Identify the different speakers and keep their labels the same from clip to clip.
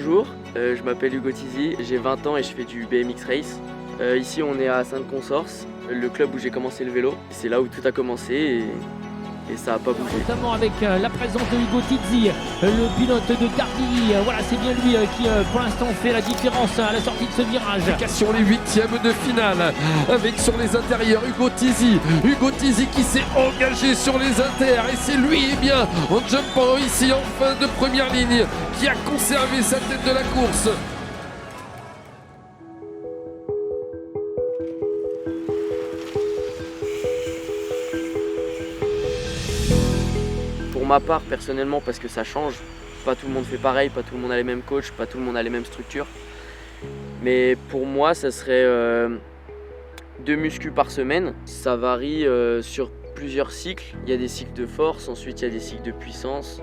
Speaker 1: Bonjour, je m'appelle Hugo Tizi, j'ai 20 ans et je fais du BMX Race. Ici on est à Sainte-Consorce, le club où j'ai commencé le vélo. C'est là où tout a commencé et ça n'a pas bougé.
Speaker 2: Notamment avec la présence de Hugo Tizi, le pilote de Dardy. Voilà, c'est bien lui qui pour l'instant fait la différence à la sortie de ce virage.
Speaker 3: Sur les huitièmes de finale, avec sur les intérieurs Hugo Tizi. Hugo Tizi qui s'est engagé sur les inters et c'est lui, bien, en jumpant ici en fin de première ligne, qui a conservé sa tête de la course.
Speaker 1: Pour ma part, personnellement, parce que ça change, pas tout le monde fait pareil, pas tout le monde a les mêmes coachs, pas tout le monde a les mêmes structures. Mais pour moi, ça serait 2 muscu par semaine. Ça varie sur plusieurs cycles. Il y a des cycles de force, ensuite il y a des cycles de puissance.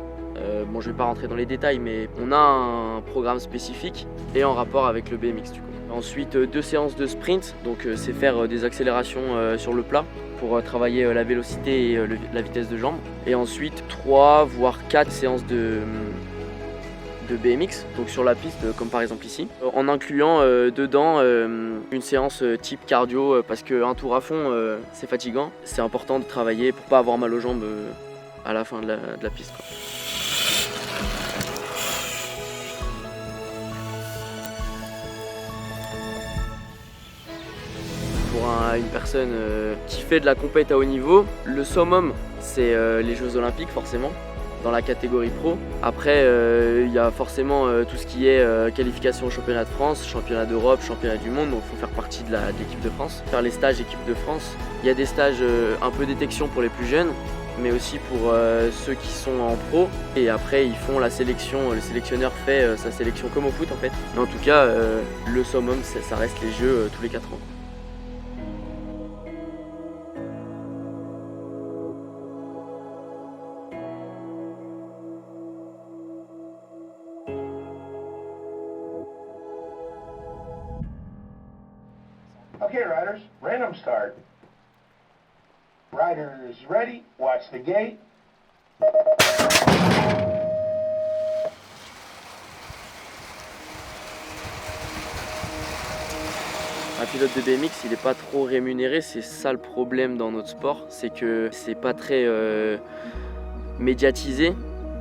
Speaker 1: Bon, je vais pas rentrer dans les détails, mais on a un programme spécifique et en rapport avec le BMX du coup. Ensuite, 2 séances de sprint, donc c'est faire des accélérations sur le plat pour travailler la vélocité et la vitesse de jambe. Et ensuite 3 voire 4 séances de BMX, donc sur la piste comme par exemple ici, en incluant dedans une séance type cardio parce qu'un tour à fond c'est fatigant. C'est important de travailler pour pas avoir mal aux jambes à la fin de la piste, quoi. Pour une personne qui fait de la compète à haut niveau, le summum c'est les Jeux Olympiques forcément, dans la catégorie pro. Après il y a forcément tout ce qui est qualification au championnat de France, championnat d'Europe, championnat du monde, donc il faut faire partie de l'équipe de France. Faire les stages équipe de France. Il y a des stages un peu détection pour les plus jeunes, mais aussi pour ceux qui sont en pro. Et après ils font la sélection, le sélectionneur fait sa sélection comme au foot en fait. Mais en tout cas le summum ça reste les Jeux tous les 4 ans.
Speaker 4: Okay, riders, random start. Riders ready, watch the gate.
Speaker 1: Un pilote de BMX, il n'est pas trop rémunéré, c'est ça le problème dans notre sport, c'est que c'est pas très médiatisé.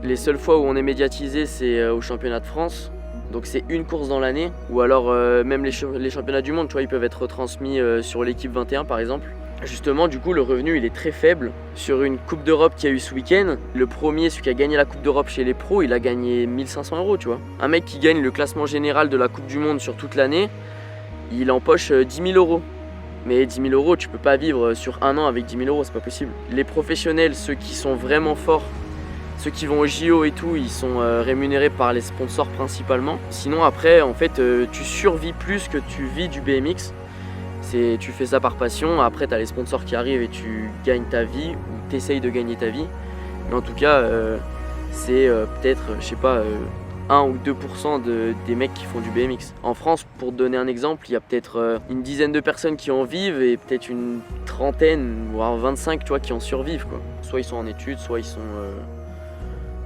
Speaker 1: Les seules fois où on est médiatisé, c'est au championnat de France. Donc c'est une course dans l'année, ou alors même les championnats du monde, tu vois, ils peuvent être retransmis sur l'équipe 21 par exemple. Justement, du coup, le revenu il est très faible. Sur une Coupe d'Europe qu'il y a eu ce week-end, le premier, celui qui a gagné la Coupe d'Europe chez les pros, il a gagné 1 500 €, tu vois. Un mec qui gagne le classement général de la Coupe du Monde sur toute l'année, il empoche 10 000 €. Mais 10 000 €, tu peux pas vivre sur un an avec 10 000 €, c'est pas possible. Les professionnels, ceux qui sont vraiment forts, ceux qui vont au JO et tout, ils sont rémunérés par les sponsors principalement. Sinon après, en fait, tu survis plus que tu vis du BMX. Tu fais ça par passion, après tu as les sponsors qui arrivent et tu gagnes ta vie, ou tu essayes de gagner ta vie. Mais en tout cas, c'est peut-être, je sais pas, 1 ou 2% des mecs qui font du BMX. En France, pour te donner un exemple, il y a peut-être une dizaine de personnes qui en vivent et peut-être une trentaine, voire 25, tu vois, qui en survivent, quoi. Soit ils sont en études, soit ils sont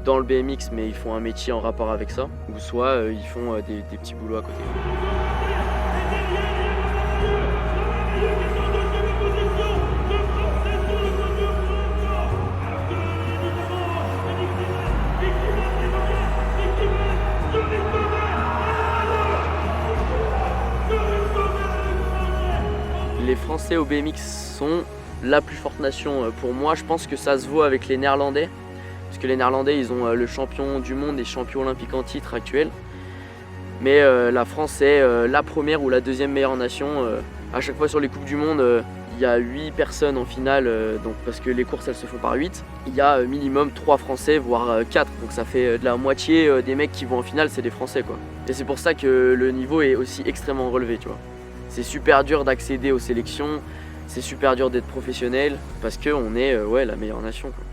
Speaker 1: dans le BMX mais ils font un métier en rapport avec ça, ou soit ils font des petits boulots à côté. Les Français au BMX sont la plus forte nation pour moi. Je pense que ça se vaut avec les Néerlandais. Parce que les Néerlandais, ils ont le champion du monde et champion olympique en titre actuel. Mais la France est la première ou la deuxième meilleure nation. À chaque fois sur les Coupes du Monde, il y a 8 personnes en finale, donc parce que les courses elles se font par 8. Il y a minimum 3 Français, voire 4. Donc ça fait de la moitié des mecs qui vont en finale, c'est des Français, quoi. Et c'est pour ça que le niveau est aussi extrêmement relevé, tu vois. C'est super dur d'accéder aux sélections, c'est super dur d'être professionnel, parce qu'on est la meilleure nation, quoi.